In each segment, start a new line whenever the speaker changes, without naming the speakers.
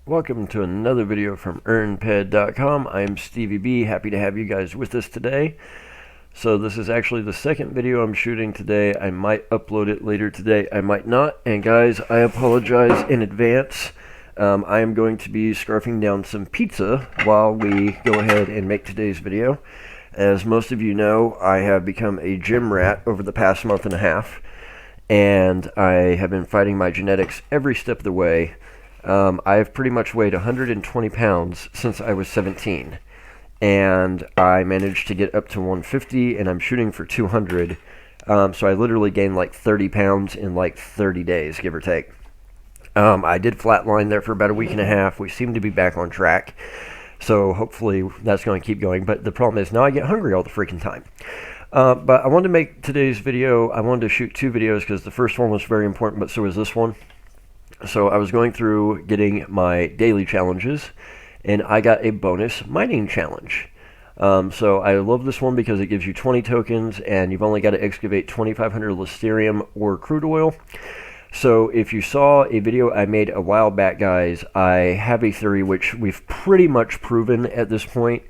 Welcome to another video from earnped.com. I'm StevieB, happy to have you guys with us today. So this is actually the second video I'm shooting today. I might upload it later today, I might not. And guys, I apologize in advance. I am going to be scarfing down some pizza while we go ahead and make today's video. As most of you know, I have become a gym rat over the past month and a half, and I have been fighting my genetics every step of the way. I've pretty much weighed 120 pounds since I was 17, and I managed to get up to 150, and I'm shooting for 200, so I literally gained like 30 pounds in like 30 days, give or take. I did flatline there for about a week and a half. We seem to be back on track, so hopefully that's going to keep going, but the problem is now I get hungry all the freaking time. But I wanted to make today's video, I wanted to shoot two videos because the first one was very important, but so was this one. So I was going through getting my daily challenges, and I got a bonus mining challenge. So I love this one because it gives you 20 tokens, and you've only got to excavate 2,500 Lysterium or crude oil. So if you saw a video I made a while back, guys, I have a theory which we've pretty much proven at this point,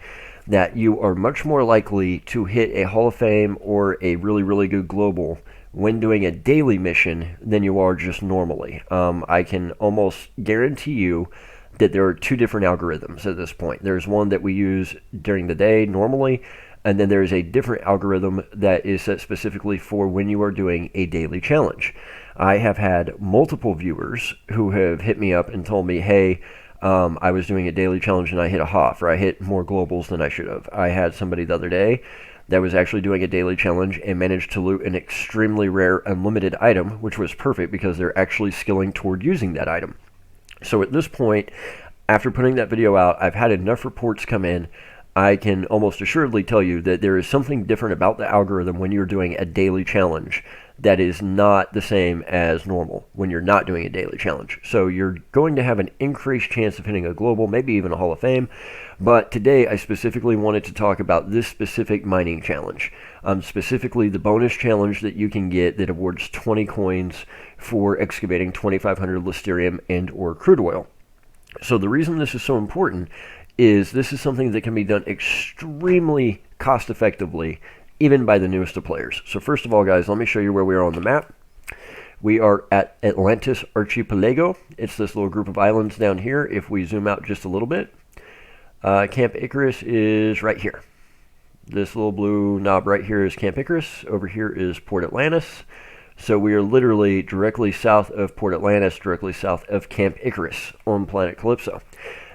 that you are much more likely to hit a Hall of Fame or a really, really good global when doing a daily mission than you are just normally. I can almost guarantee you that there are two different algorithms at this point. There's one that we use during the day normally, and then there's a different algorithm that is set specifically for when you are doing a daily challenge. I have had multiple viewers who have hit me up and told me, hey, I was doing a daily challenge and I hit a HOF, or I hit more globals than I should have. I had somebody the other day that was actually doing a daily challenge and managed to loot an extremely rare unlimited item, which was perfect because they're actually skilling toward using that item. So at this point, after putting that video out, I've had enough reports come in. I can almost assuredly tell you that there is something different about the algorithm when you're doing a daily challenge that is not the same as normal when you're not doing a daily challenge. So you're going to have an increased chance of hitting a global, maybe even a Hall of Fame. But today I specifically wanted to talk about this specific mining challenge, specifically the bonus challenge that you can get that awards 20 coins for excavating 2,500 Lysterium and or crude oil. So the reason this is so important is this is something that can be done extremely cost effectively, even by the newest of players. So first of all, guys, let me show you where we are on the map. We are at Atlantis Archipelago. It's this little group of islands down here. If we zoom out just a little bit, Camp Icarus is right here. This little blue knob right here is Camp Icarus. Over here is Port Atlantis. So we are literally directly south of Port Atlantis, directly south of Camp Icarus on planet Calypso.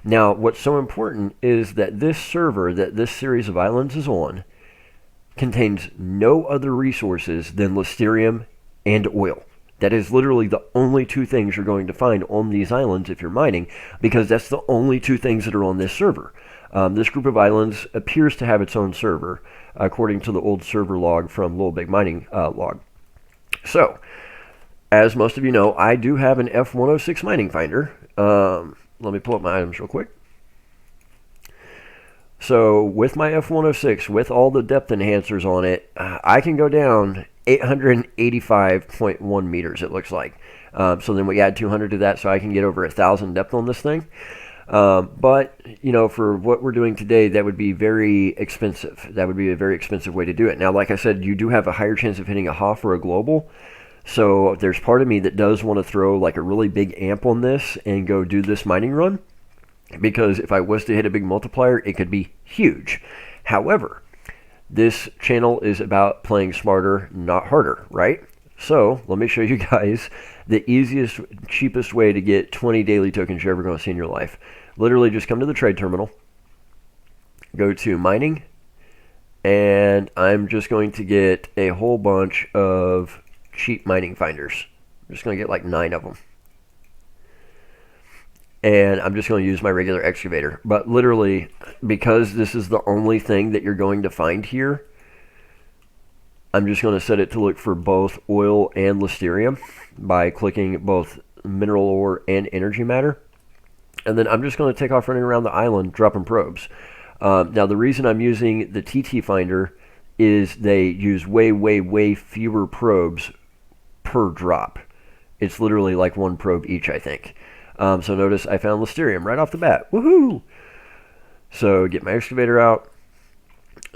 Now, what's so important is that this server that this series of islands is on contains no other resources than Lysterium and oil. That is literally the only two things you're going to find on these islands if you're mining, because that's the only two things that are on this server. This group of islands appears to have its own server, according to the old server log from Little Big Mining log. So, as most of you know, I do have an F106 mining finder. Let me pull up my items real quick. So with my F106, with all the depth enhancers on it, I can go down 885.1 meters, it looks like. So then we add 200 to that, so I can get over 1,000 depth on this thing. But, you know, for what we're doing today, that would be very expensive. That would be a very expensive way to do it. Now, like I said, you do have a higher chance of hitting a HOF or a global. So there's part of me that does want to throw like a really big amp on this and go do this mining run, because if I was to hit a big multiplier, it could be huge. However, this channel is about playing smarter, not harder, right? So let me show you guys the easiest, cheapest way to get 20 daily tokens you're ever going to see in your life. Literally just come to the trade terminal, go to mining, and I'm just going to get a whole bunch of cheap mining finders. I'm just going to get like 9 of them. And I'm just going to use my regular excavator. But literally, because this is the only thing that you're going to find here, I'm just going to set it to look for both oil and Lysterium by clicking both mineral ore and energy matter. And then I'm just going to take off running around the island dropping probes. Now the reason I'm using the TT finder is they use way fewer probes per drop. It's literally like one probe each, I think. So notice I found Lysterium right off the bat. Woohoo! So get my excavator out.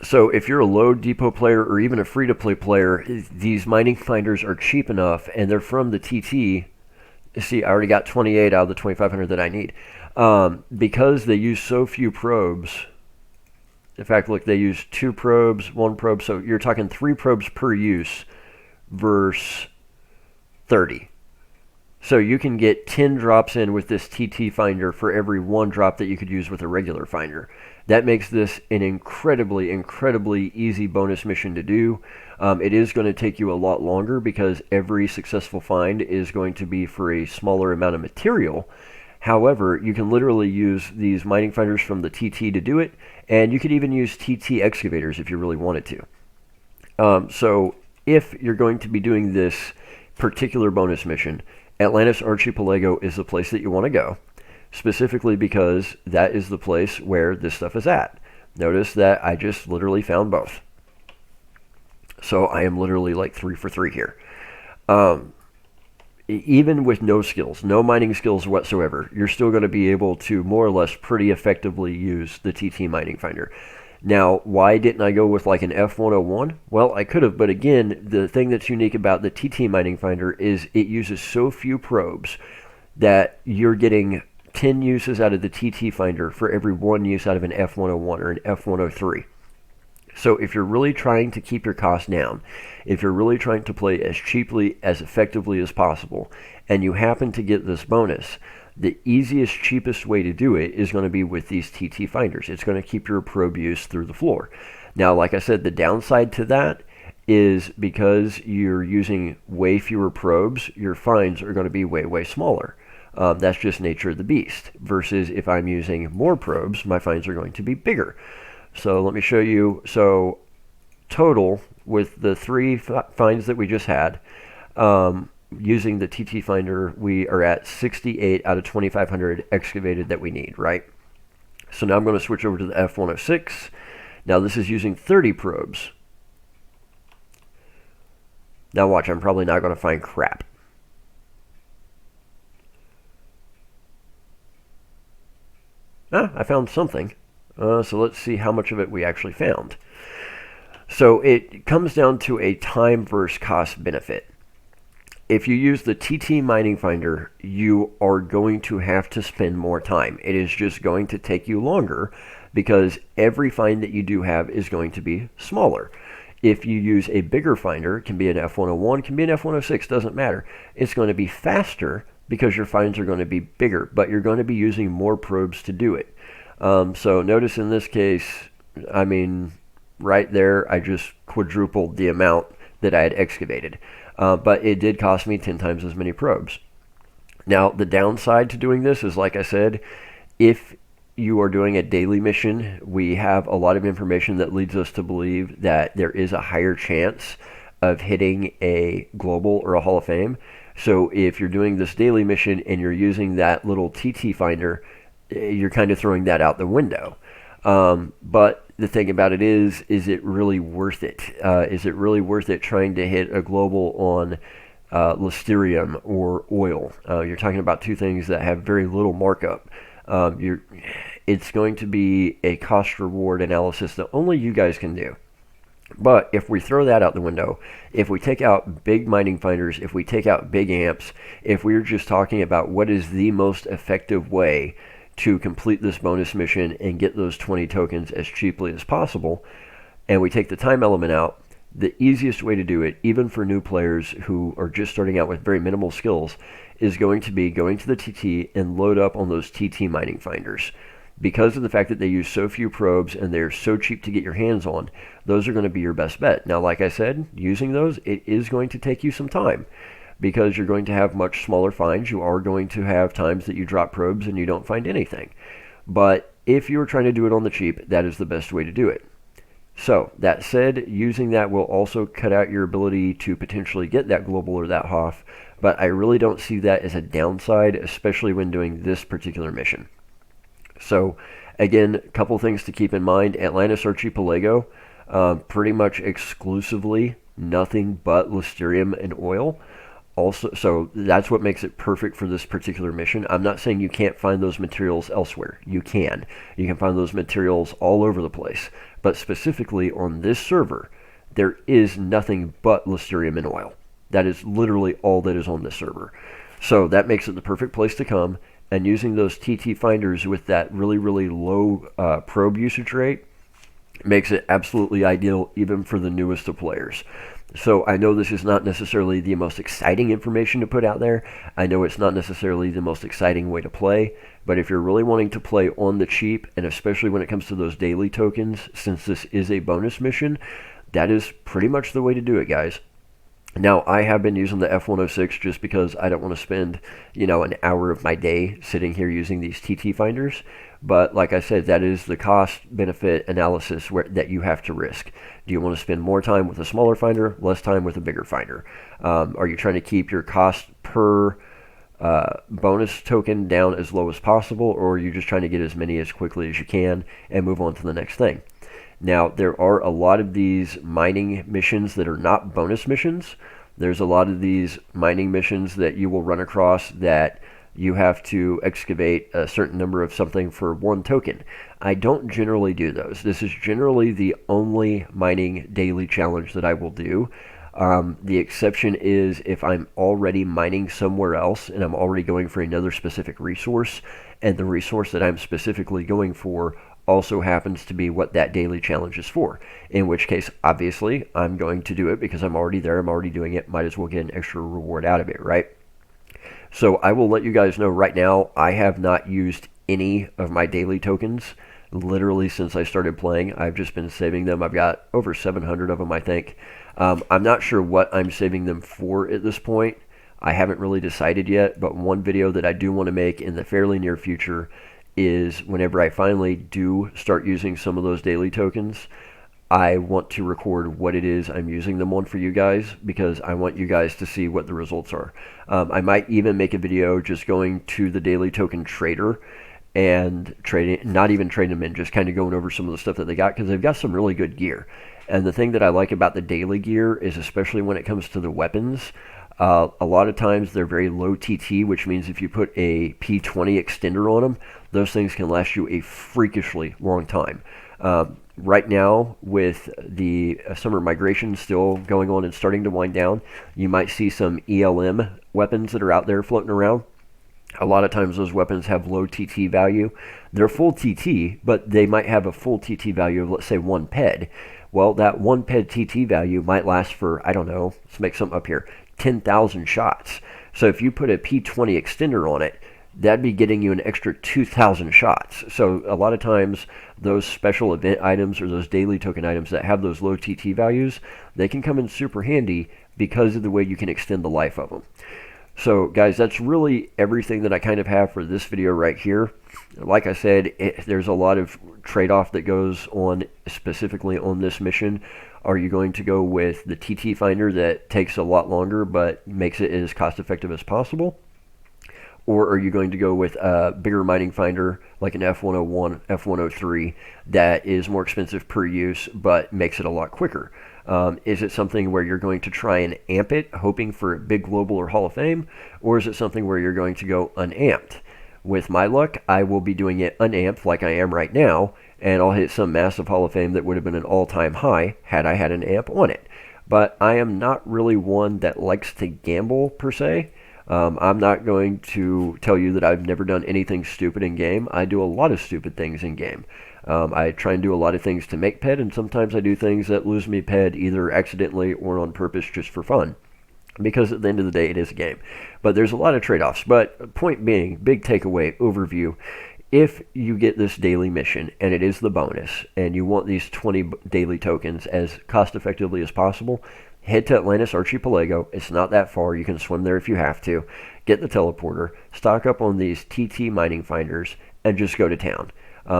So if you're a low depot player or even a free-to-play player, these mining finders are cheap enough, and they're from the TT. See, I already got 28 out of the 2,500 that I need. Because they use so few probes. In fact, look, they use 2 probes, 1 probe. So you're talking 3 probes per use versus 30. So you can get 10 drops in with this TT finder for every 1 drop that you could use with a regular finder. That makes this an incredibly, incredibly easy bonus mission to do. It is going to take you a lot longer because every successful find is going to be for a smaller amount of material. However, you can literally use these mining finders from the TT to do it, and you could even use TT excavators if you really wanted to. So if you're going to be doing this particular bonus mission, Atlantis Archipelago is the place that you want to go, specifically because that is the place where this stuff is at. Notice that I just literally found both. So I am literally like 3 for 3 here. Even with no skills, no mining skills whatsoever, you're still going to be able to more or less pretty effectively use the TT mining finder. Now, why didn't I go with like an F101? Well, I could have, but again, the thing that's unique about the TT mining finder is it uses so few probes that you're getting 10 uses out of the TT finder for every 1 use out of an F101 or an F103. So if you're really trying to keep your costs down, if you're really trying to play as cheaply, as effectively as possible, and you happen to get this bonus, the easiest, cheapest way to do it is going to be with these TT finders. It's going to keep your probe use through the floor. Now, like I said, the downside to that is because you're using way fewer probes, your finds are going to be way, way smaller. That's just nature of the beast. Versus if I'm using more probes, my finds are going to be bigger. So let me show you. So total with the 3 finds that we just had, using the TT finder, we are at 68 out of 2,500 excavated that we need, right? So now I'm going to switch over to the F106. Now this is using 30 probes. Now watch, I'm probably not going to find crap. I found something. So let's see how much of it we actually found. So it comes down to a time versus cost benefit. If you use the TT mining finder, you are going to have to spend more time. It is just going to take you longer because every find that you do have is going to be smaller. If you use a bigger finder, it can be an F101, can be an F106, doesn't matter. It's going to be faster because your finds are going to be bigger, but you're going to be using more probes to do it. So notice in this case, I mean, right there, I just quadrupled the amount that I had excavated. But it did cost me 10 times as many probes. Now, the downside to doing this is, like I said, if you are doing a daily mission, we have a lot of information that leads us to believe that there is a higher chance of hitting a global or a Hall of Fame. So if you're doing this daily mission and you're using that little TT finder, you're kind of throwing that out the window. But the thing about it is it really worth it? Is it really worth it trying to hit a global on Lysterium or oil? You're talking about 2 things that have very little markup. It's going to be a cost-reward analysis that only you guys can do. But if we throw that out the window, if we take out big mining finders, if we take out big amps, if we're just talking about what is the most effective way to complete this bonus mission and get those 20 tokens as cheaply as possible, and we take the time element out, the easiest way to do it, even for new players who are just starting out with very minimal skills, is going to be going to the TT and load up on those TT mining finders. Because of the fact that they use so few probes and they're so cheap to get your hands on, those are going to be your best bet. Now, like I said, using those, it is going to take you some time because you're going to have much smaller finds. You are going to have times that you drop probes and you don't find anything. But if you're trying to do it on the cheap, that is the best way to do it. So, that said, using that will also cut out your ability to potentially get that global or that HOF, but I really don't see that as a downside, especially when doing this particular mission. So, again, a couple things to keep in mind. Atlantis Archipelago, pretty much exclusively nothing but Lysterium and oil. also, so that's what makes it perfect for this particular mission. I'm not saying you can't find those materials elsewhere. You can. You can find those materials all over the place. But specifically on this server, there is nothing but Lysterium and oil. That is literally all that is on this server. So that makes it the perfect place to come. And using those TT finders with that really, really low probe usage rate makes it absolutely ideal even for the newest of players. So I know this is not necessarily the most exciting information to put out there. I know it's not necessarily the most exciting way to play, but if you're really wanting to play on the cheap, and especially when it comes to those daily tokens, since this is a bonus mission, that is pretty much the way to do it, guys. Now, I have been using the F106 just because I don't want to spend, an hour of my day sitting here using these TT finders. But like I said, that is the cost-benefit analysis that you have to risk. Do you want to spend more time with a smaller finder, less time with a bigger finder? Are you trying to keep your cost per bonus token down as low as possible, or are you just trying to get as many as quickly as you can and move on to the next thing? Now, there are a lot of these mining missions that are not bonus missions. There's a lot of these mining missions that you will run across that you have to excavate a certain number of something for 1 token. I don't generally do those. This is generally the only mining daily challenge that I will do. The exception is if I'm already mining somewhere else and I'm already going for another specific resource, and the resource that I'm specifically going for also happens to be what that daily challenge is for. In which case, obviously, I'm going to do it because I'm already there, I'm already doing it, might as well get an extra reward out of it, right? So I will let you guys know right now, I have not used any of my daily tokens literally since I started playing. I've just been saving them. I've got over 700 of them, I think. I'm not sure what I'm saving them for at this point. I haven't really decided yet, but one video that I do want to make in the fairly near future is whenever I finally do start using some of those daily tokens, I want to record what it is I'm using them on for you guys, because I want you guys to see what the results are. I might even make a video just going to the daily token trader and trading, not even trading them in, just kind of going over some of the stuff that they got, because they've got some really good gear. And the thing that I like about the daily gear is, especially when it comes to the weapons, a lot of times they're very low TT, which means if you put a P20 extender on them, those things can last you a freakishly long time. Right now, with the summer migration still going on and starting to wind down, you might see some ELM weapons that are out there floating around. A lot of times those weapons have low TT value. They're full TT, but they might have a full TT value of, let's say, 1 PED. Well, that 1 PED TT value might last for, I don't know, let's make something up here, 10,000 shots. So if you put a P20 extender on it, that'd be getting you an extra 2,000 shots. So a lot of times those special event items or those daily token items that have those low TT values, they can come in super handy because of the way you can extend the life of them. So guys, that's really everything that I kind of have for this video right here. Like I said, there's a lot of trade-off that goes on specifically on this mission. Are you going to go with the TT finder that takes a lot longer but makes it as cost-effective as possible? Or are you going to go with a bigger mining finder like an F101, F103 that is more expensive per use but makes it a lot quicker? Is it something where you're going to try and amp it, hoping for a big global or Hall of Fame? Or is it something where you're going to go unamped? With my luck, I will be doing it unamped like I am right now, and I'll hit some massive Hall of Fame that would have been an all-time high had I had an amp on it. But I am not really one that likes to gamble, per se. I'm not going to tell you that I've never done anything stupid in game. I do a lot of stupid things in game. I try and do a lot of things to make PED, and sometimes I do things that lose me PED either accidentally or on purpose just for fun. Because at the end of the day, it is a game. But there's a lot of trade-offs. But point being, big takeaway, overview, if you get this daily mission, and it is the bonus, and you want these 20 daily tokens as cost-effectively as possible, head to Atlantis Archipelago. It's not that far. You can swim there if you have to. Get the teleporter, stock up on these TT mining finders, and just go to town.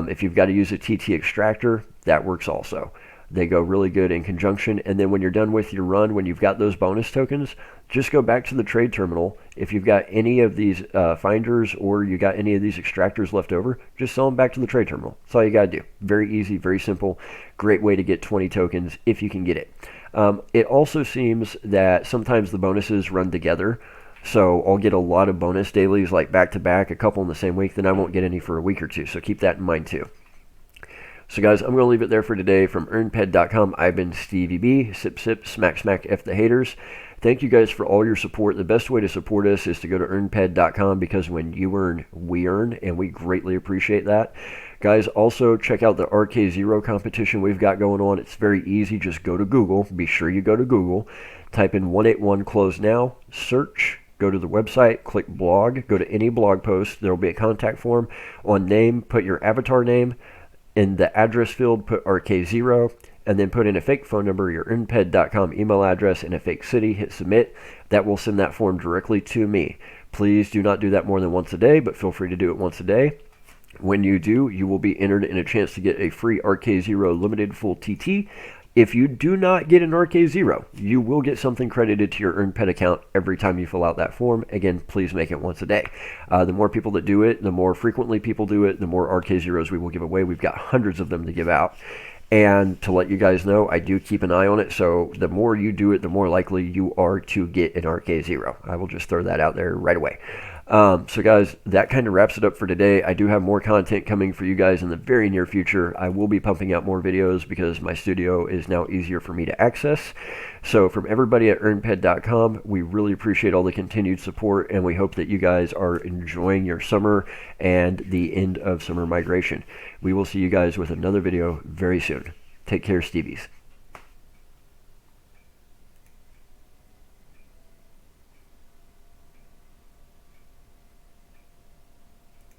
If you've got to use a TT extractor, that works also. They go really good in conjunction. And then when you're done with your run, when you've got those bonus tokens, just go back to the trade terminal. If you've got any of these finders or you got any of these extractors left over, just sell them back to the trade terminal. That's all you got to do. Very easy, very simple. Great way to get 20 tokens if you can get it. It also seems that sometimes the bonuses run together. So I'll get a lot of bonus dailies like back to back, a couple in the same week, then I won't get any for a week or two. So keep that in mind too. So guys, I'm going to leave it there for today. From EarnPed.com, I've been StevieB. Sip, sip, smack, smack, F the haters. Thank you guys for all your support. The best way to support us is to go to EarnPed.com, because when you earn, we earn, and we greatly appreciate that. Guys, also check out the RK0 competition we've got going on. It's very easy. Just go to Google. Be sure you go to Google. Type in 181 close now. Search. Go to the website. Click blog. Go to any blog post. There will be a contact form. On name, put your avatar name. In the address field, put RK0, and then put in a fake phone number, your EarnPed.com email address, and a fake city. Hit submit. That will send that form directly to me. Please do not do that more than once a day, but feel free to do it once a day. When you do, you will be entered in a chance to get a free RK0 limited full TT. If you do not get an RK0, you will get something credited to your EarnPed account every time you fill out that form. Again, please make it once a day. The more people that do it, the more frequently people do it, the more RK0s we will give away. We've got hundreds of them to give out. And to let you guys know, I do keep an eye on it, so the more you do it, the more likely you are to get an RK0. I will just throw that out there right away. So guys, that kind of wraps it up for today. I do have more content coming for you guys in the very near future. I will be pumping out more videos because my studio is now easier for me to access. So from everybody at EarnPed.com, we really appreciate all the continued support, and we hope that you guys are enjoying your summer and the end of summer migration. We will see you guys with another video very soon. Take care, Stevies.